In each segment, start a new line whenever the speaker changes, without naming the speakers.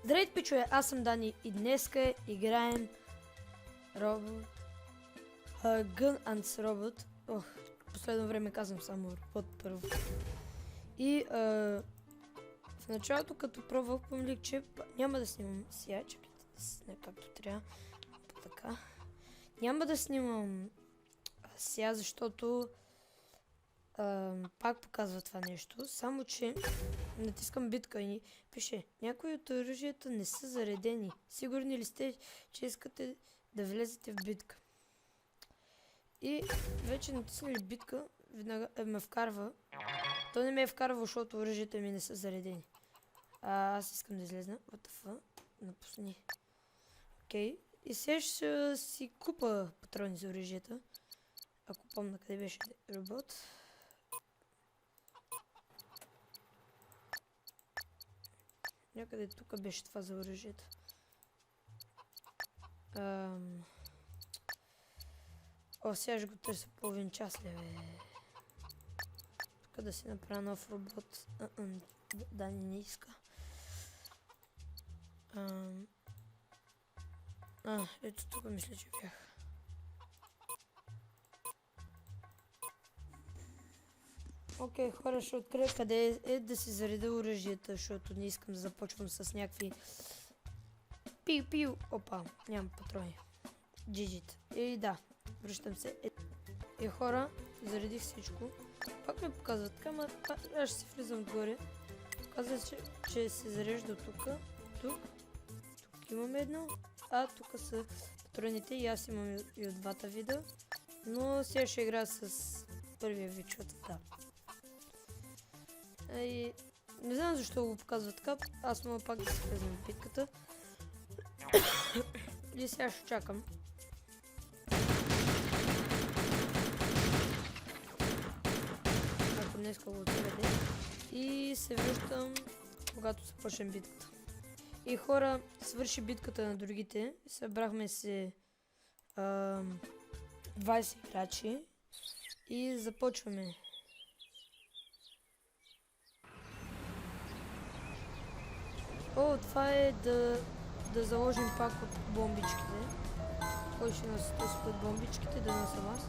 Здравейте, пичове, аз съм Дани и днеска играем робот Gun Ants Robot. Последно време казвам само робот първо. И в началото, като пробвах, помислих, че няма да снимам сега, чакайте да сне както трябва. Така. Няма да снимам сега, защото пак показва това нещо, само че натискам битка и пише: някои от оръжията не са заредени. Сигурни ли сте, че искате да влезете в битка? И вече натиснали битка, веднага ме вкарва. То не ме е вкарва, защото оръжията ми не са заредени. Аз искам да излезна. What the fuck? Напусни. Окей. И сега ще си купа патрони за оръжията. Ако помня къде беше робот. Някъде тук беше това за оръжието. Сега ще го търся половин час, леве. Тук да си направя нов робот. Да, не иска. Ето тук мисля, че бях. Окей, хора, ще открия къде е да си зареда оръжията, защото не искам да започвам с някакви пиу-пиу. Опа, нямам патрони. Джиджит. И да, връщам се. И хора, заредих всичко. Пак ме показват така, аз ще си влизам отгоре. Казва, че се зарежда от тук. Тук имаме едно. Тук са патроните и аз имам и от двата вида. Но сега ще играя с първия вид, защото да. И не знам защо го показва така, аз мога пак да се влезем в битката. И сега ще чакам. Ако не иска го отреде. И се връщам, когато започнем битката. И хора, свърши битката на другите. Събрахме се 20 играчи. И започваме. Това е да заложим пак от бомбичките. Кой ще носи този път бомбичките, да нося аз.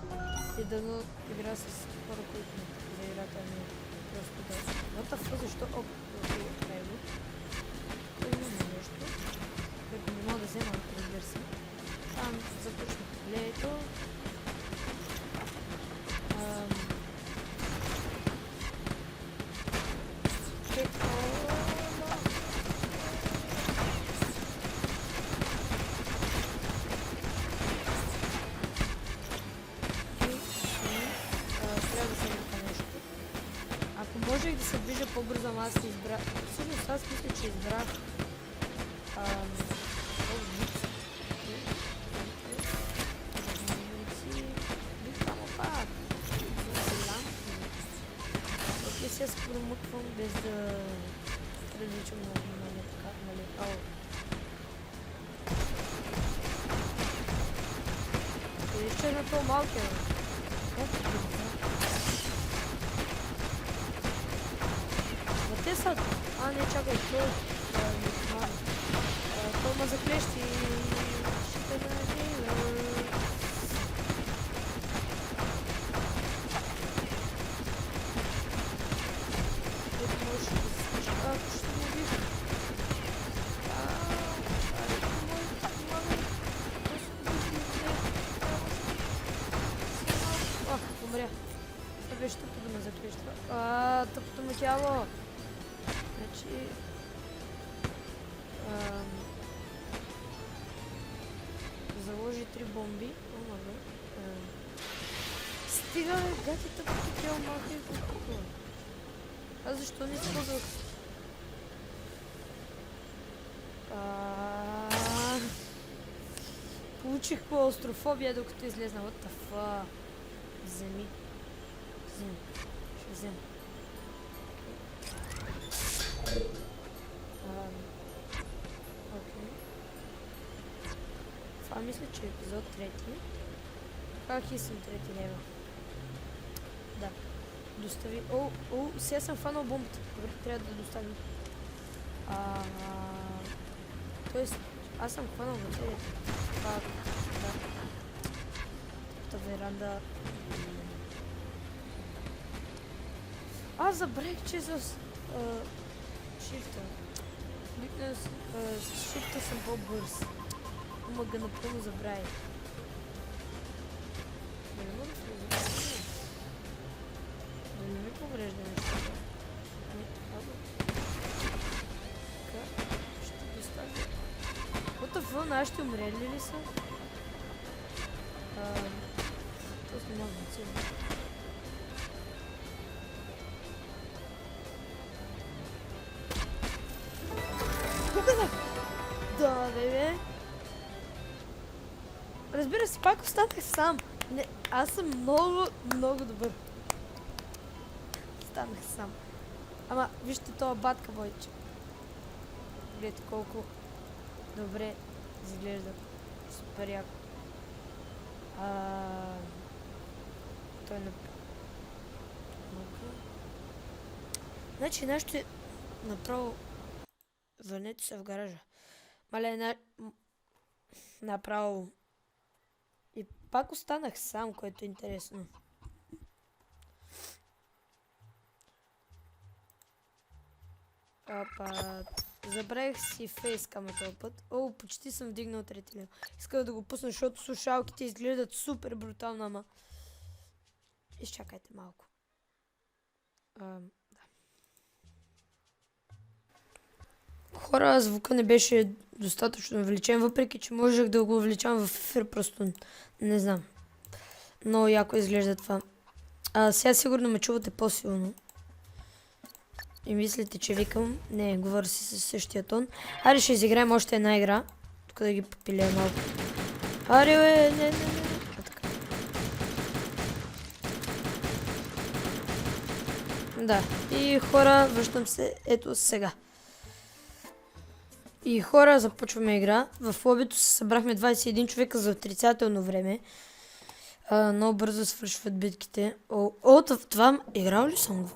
И да игра с хора, които не за играта не просто да... What the fuck, защо? Окей, го. Имаме нещо. Което не мога да взема, разбира се. Там започна лето. Ако можех да се движа по-бързо, аз се избрах. Всъщност аз мисля, че избрах сега се промъквам без да различам много внимание, така, нали? Ще на това малкия. Те са... не, чакай, той ма заклещи и ще да надейва. Умря. Това беше тъпо да ме заклещва. Тъпото му тяло. Значи... заложи 3 бомби. Стига, гати, тъпото тяло малко и по-тъпо. Аз защо не използвах? Получих клаустрофобия, докато излезна. What the fuck? Вземи. Ще взема. Окей. Това мисля, че е епизод 3. Как и съм 3 лева? Да. Достави. Сега съм фанал бомбата. Добре, трябва да доставим. Тоест, аз съм хванал батерията. Пак, да. Та веранда. Аз забравих, че с шифта. Обикновено с шифта съм по-бърз. Ама го напълно забравих. Да не мога да се забравя. Да не ми поврежда нещо. Така, ще доставя. What the fuck, нашите умрели ли са? Тоест не мога да цели. Да, бебе. Разбира се, пак останах сам. Не, аз съм много, много добър. Станах сам. Ама, вижте този батка, бойче. Гледайте колко добре изглежда. Супер яко. Той е на... Значи, нещо е направо... Върнете се в гаража. Мале, направо... И пак останах сам, което е интересно. Опа, забравих си фейскама този път. О, почти съм вдигнал трети лев. Исках да го пусна, защото слушалките изглеждат супер брутално, ама... Изчакайте малко. Да. Хора, звука не беше достатъчно увеличен, въпреки че можех да го увеличавам в ефир, просто не знам. Много яко изглежда това. Сега сигурно ме чувате по-силно. И мислите, че викам. Не, говоря си със същия тон. Аре, ще изиграем още една игра. Тук да ги попилея малко. Аре, бе, не. Така. Да, и хора, връщам се ето сега. И хора, започваме игра. В лобито се събрахме 21 човека за отрицателно време. Много бързо свършват битките. Това играл ли съм го?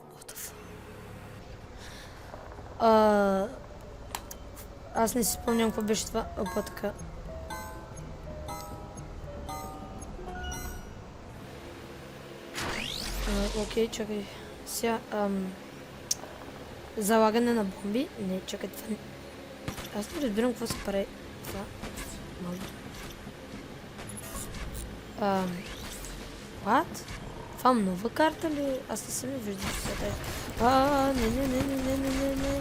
Аз не си спомням какво беше това. Опа, така. Окей, чакай. Сега, залагане на бомби. Не, чакай, това не... Аз не разбирам какво се прави. Това. Може. What? Това нова карта ли? Аз не съм я виждал сега. Не.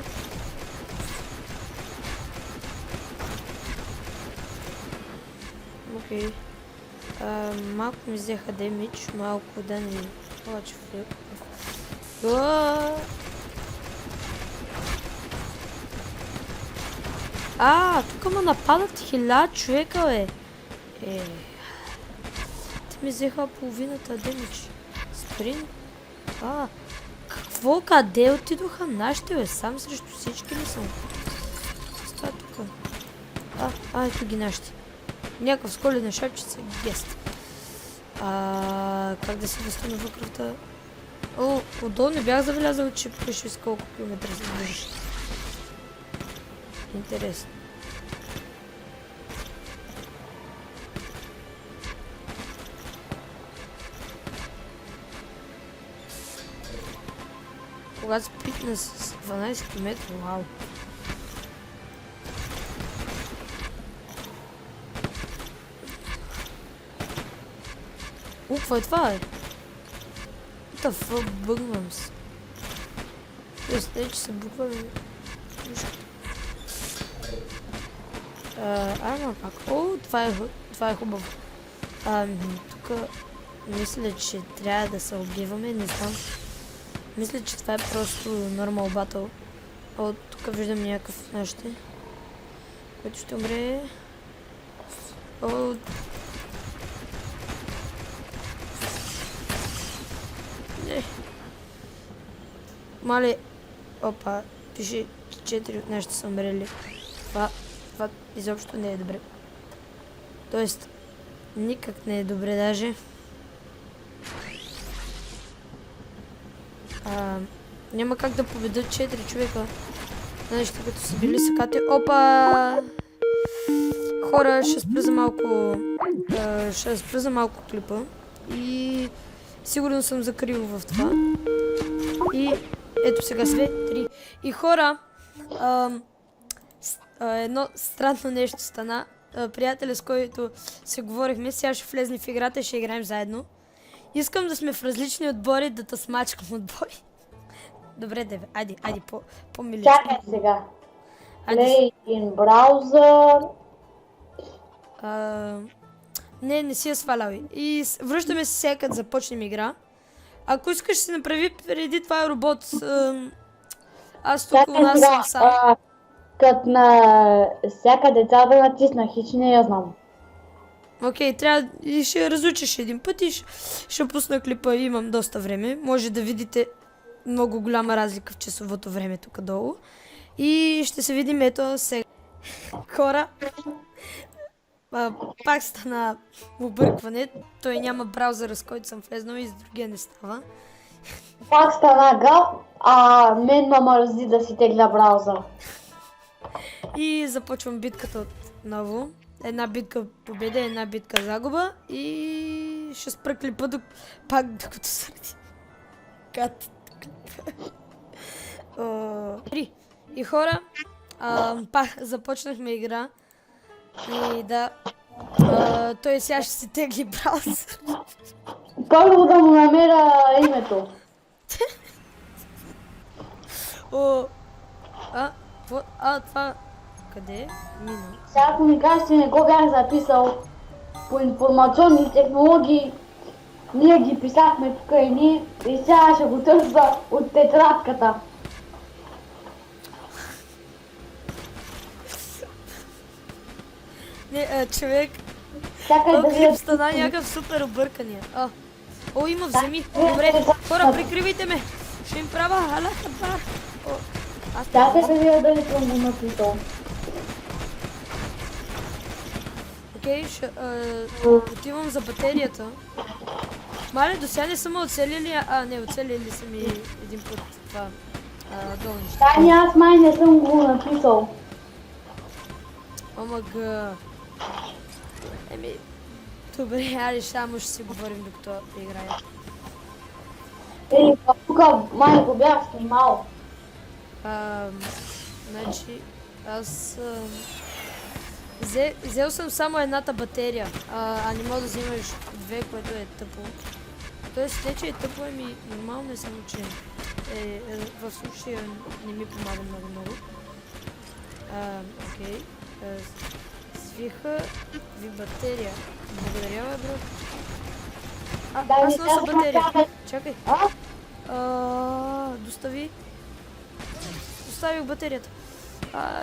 Окей. Малко ми взеха демидж, малко да не повече флип. Тук ме нападат 1000 човека, бе. Те ми взеха половината демидж. Спринт. Какво? Къде отидоха нашите, бе? Сам срещу всички ли съм? Става тук. Ето ги нашите. Някакъв с коледна шапчица гест. Как да се възстановя кръвта? Отдолу не бях забелязал, че пише с колко километра се движиш. Интересно. Когато спитна с 12 км, вау. Какво е това, бе? What the fuck, бъгвам се. Тоест, че се букваме. Арма пак. Това е хубаво. Тук мисля, че трябва да се убиваме, не знам. Мисля, че това е просто нормал батъл. Тук виждам някакъв нещо, който ще умре. Не. Мале. Опа, пише 4 от нашите са умрели. Това изобщо не е добре. Тоест, никак не е добре даже. Няма как да победят 4 човека. Нещо като са били сакати. Опа! хора, ще спра за малко, ще спра за малко клипа и сигурно съм закрил в това. И ето сега 2, 3. И хора, едно странно нещо стана. Приятеля, с който се говорихме, сега ще влезне в играта и ще играем заедно. Искам да сме в различни отбори, да те смачкам отбори. Добре, Деве, айде, по-миличко.
Чакай сега. Play in browser.
Не си я сваляй. И връщаме се сега, като започнем игра. Ако искаш да се направи преди това робот, аз тук у нас съм сам.
Като на всяка деца да натисна хич, не я знам.
Окей, трябва и ще разучиш един път и ще пусна клипа, имам доста време. Може да видите много голяма разлика в часовото време тук долу. И ще се видим ето сега. Хора, пак стана объркване. Той няма браузъра, с който съм влезнал и с другия не става.
Пак стана гъл, а мен ме мързи да си тегля браузър.
И започвам битката отново. Една битка победа, една битка загуба и ще спра клипа пак докато сърди. И хора, пак започнахме игра и да, той сега ще си тегли браузър.
Първо да му намеря името.
Това къде е? Мина.
Сега ако ми кажеш, че не го бях записал по информационни технологии, ние ги писахме тук и ние и сега ще го търся от тетрадката.
Не, човек.
Чакай да
Клип стана някакъв супер объркания. Има вземи. Добре, хора, прикривайте ме. Ще им правя халяха.
Чакай да видя дали съм го написал.
Окей, отивам за батерията. Мале, до сега не съм оцелили, не, оцелили са ми един път това долнище.
Тани, аз май не съм го написал.
Омага. Добре, айде само ще си говорим докато играя.
Тук май го бях снимал.
Значи, аз взел съм само едната батерия, не мога да взимаш две, което е тъпо. Тоест, не че е тъпо, нормално е само, че в случая не ми помага много. Окей. Свиха ви батерия. Благодаря, бро. Аз нося батерия. Чакай. Доставих батерията.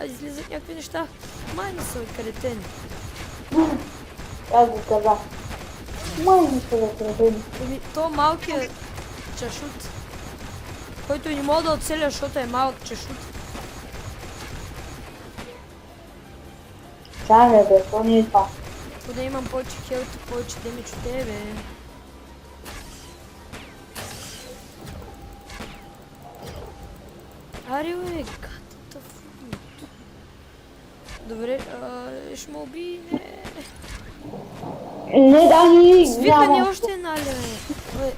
Излизат някакви неща. Майни са откъдетени.
Аз го казах. Майни са откъдетени.
То малкият чашут, който не мога да оцеля, защото е малък чашут.
Чакай бе, то не е това.
Да имам повече хелт и повече демидж от тебе. Аре бе, катата фрут. Добре, ще ме уби, не.
Не, Дани,
свика ни още една ли, бе.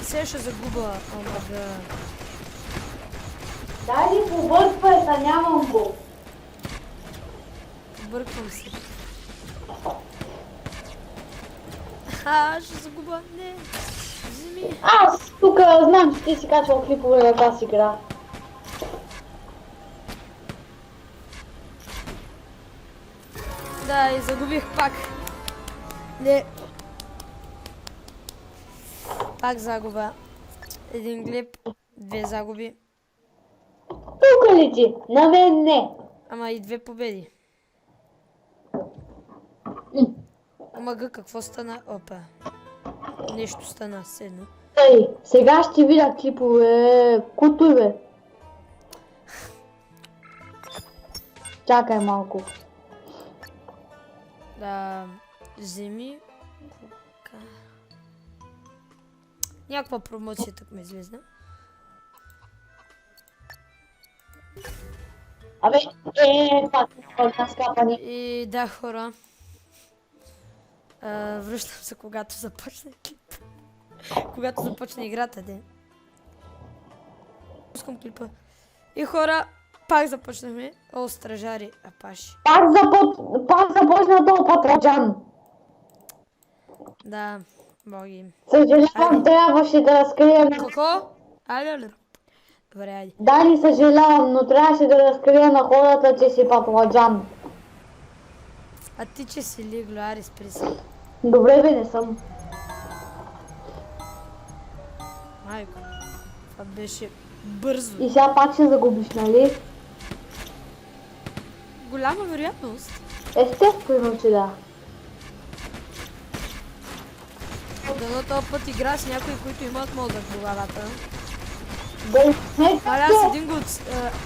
Сега ще загуба, омага.
Дани, побърквай се, нямам го.
Бърквам се. Ще загуба, не. Вземи.
Аз тук знам, че ти си качвал клипове на тази игра.
Да, и загубих пак. Не. Пак загуба. Един клип, две загуби.
Тук ли ти? На мен не.
Ама и две победи. Омага, какво стана? Опа. Нещо стана, седно.
Ей, сега ще видя клипове. Куто бе. Чакай малко.
Да, вземи. Кука. Някаква промоция тук ме излезна.
Абе, пак на скапани.
И да, хора. Връщам се, когато започне клип. Когато започне играта, де. Пускам клипа. И хора, пак започнахме. О, стражари, апаши.
Пак започна този патраджан.
Да, боги.
Съжалявам, трябваше да разкрия на...
Какво? Айде. Добре, айде.
Дани, съжалявам, но трябваше да разкрия на хората, че си патраджан.
А ти, че си лигло, Арис, приса.
Добре бе, не съм.
Майко, това беше бързо.
И сега пак ще загубиш, нали?
Голяма вероятност.
Естествено, че да.
Дано този път игра с някои, които имат мозък в главата.
Не,
Маля, аз един го...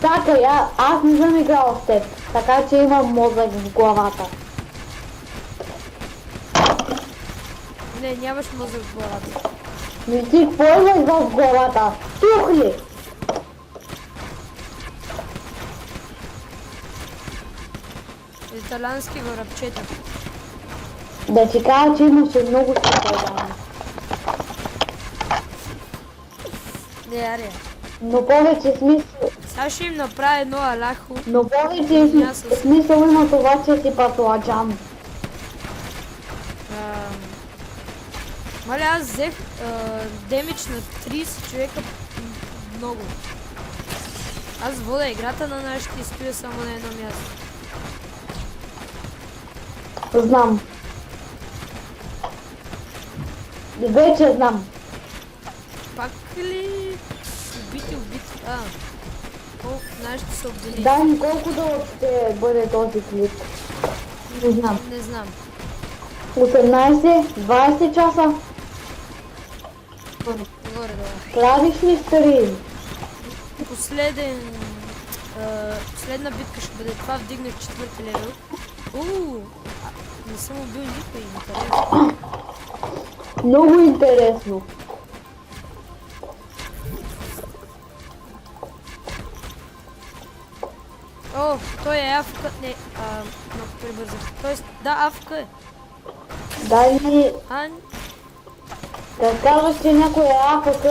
Чакай, аз не съм играл с теб, така че имам мозък в главата.
Не, нямаш мозък в главата.
Не ти какво имаш в главата? Тухли!
Италиански въръбчета.
Да ти кажа, че имаше много страдания.
Не, аре.
Но повече смисъл...
Сега ще им направя едно алахо.
Но повече смисъл има това, че си патладжан.
Маля, аз взех демидж на 30 човека много. Аз вода играта на нашите и стоя само на едно място.
Знам. Вече знам.
Пак ли убити? Колко нашите са убили?
Дани, колко дълъг ще бъде този клип? Не знам.
Не знам.
18, 20 часа?
Горе-долу.
Правиш ли стрим?
Последна битка ще бъде това, вдигнах 4 левел. Не съм убил никой, интересно.
Много интересно.
О, той е афка. Не, много прибързах. Тоест, да, афка е.
Дани,
А,
да казваш, че някой е АФК,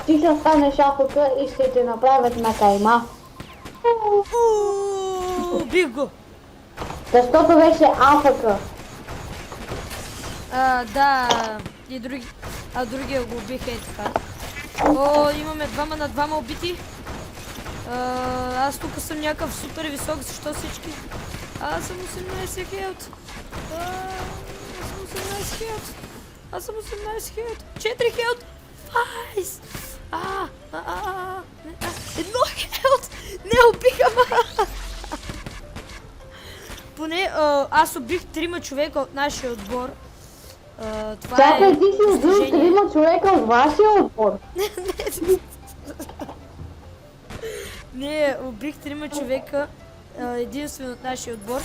ти ще станеш АФК и ще те направят на кайма.
убих го.
Защото беше АФК.
Да, и други. Другия го убих е така. О, имаме 2 на 2 убити. Аз тук съм някакъв супер висок, защо всички? Аз съм 18 хелт. Аз съм 18 хелт. 4 хелт. Айс. Едно хелт. Не убиха ма. Поне аз убих 3 човека от нашия отбор. Това
Чакай,
е
ти си убил
постижение.
3 човека от вашия отбор.
Не, убих 3 човека, единствено от нашия отбор.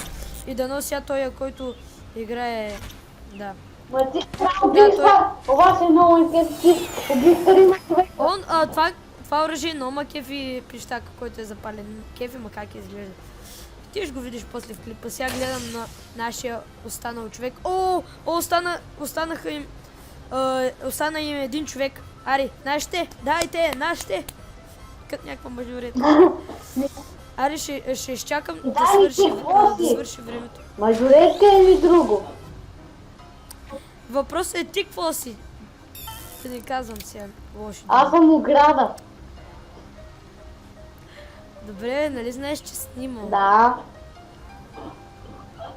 И да нося той, който играе... Да.
Ма ти убих това, обаче много интересно, ти убих 3 човека.
Това оръжие много ма кефи пищака, който е запален. Кефи ма как изглежда. Ти ще го видиш после в клипа. Сега гледам на нашия останал човек. Останаха им... остана им един човек. Ари, нашите, дайте, нашите! Като някаква мажорета. Ари, ще изчакам да свърши времето.
Мажоретка или друго?
Въпросът е ти какво си? Да не казвам сега лошо.
Аз съм ограда.
Добре, нали знаеш, че снимам?
Да.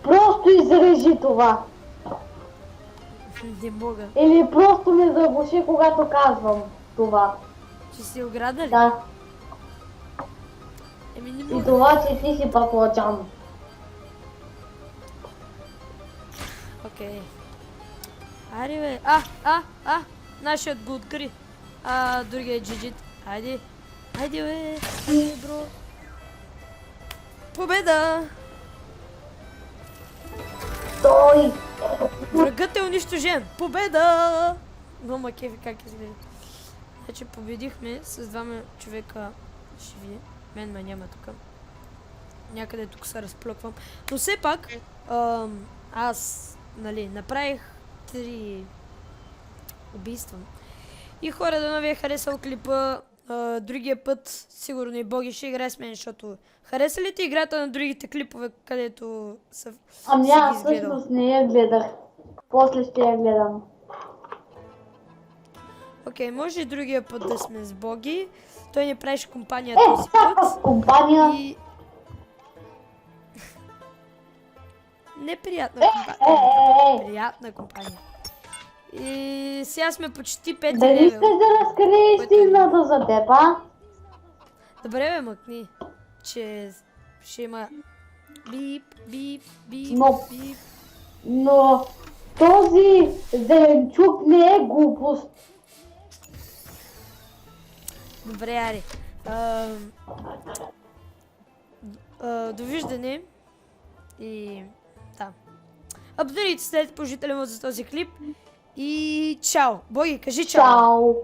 Просто изрежи това.
Не мога.
Или просто ме заглуши, когато казвам това.
Че си ограда ли?
Да.
Еми не
И
мога.
това, че ти си паплачан.
Окей. Ари бе. Нашият го откри. Другия е джиджит. Хайде. Хайде бе. Хайде, бро. Победа!
Той.
Врагът е унищожен! Победа! Но ма кефи как изглежда. Значи победихме с 2 човека живи. Мен ма няма тук. някъде тук се разплъквам. Но все пак, аз, нали, направих 3 убийства. И хора, дано ви е харесал клипа. Другия път, сигурно и Боги ще играе с мен, защото хареса ли ти играта на другите клипове, където са
Ами
си ги
аз
изгледал?
всъщност не я гледах. После ще я гледам.
Окей, може и другия път да сме с Боги. Той ни правеше компания този
Всяка
път.
компания.
И... неприятна компания. Приятна компания. И сега сме почти 5
Дали искаш
левел.
да разкрия истината за теб, а?
Добре бе, мъкни, че ще има бип, бип, бип,
Но-
бип.
Но този зеленчук не е глупост.
Добре, ари. Довиждане. И да. Абонирайте се, след положителен за този клип. И чао! Боги, кажи чао!
Чао!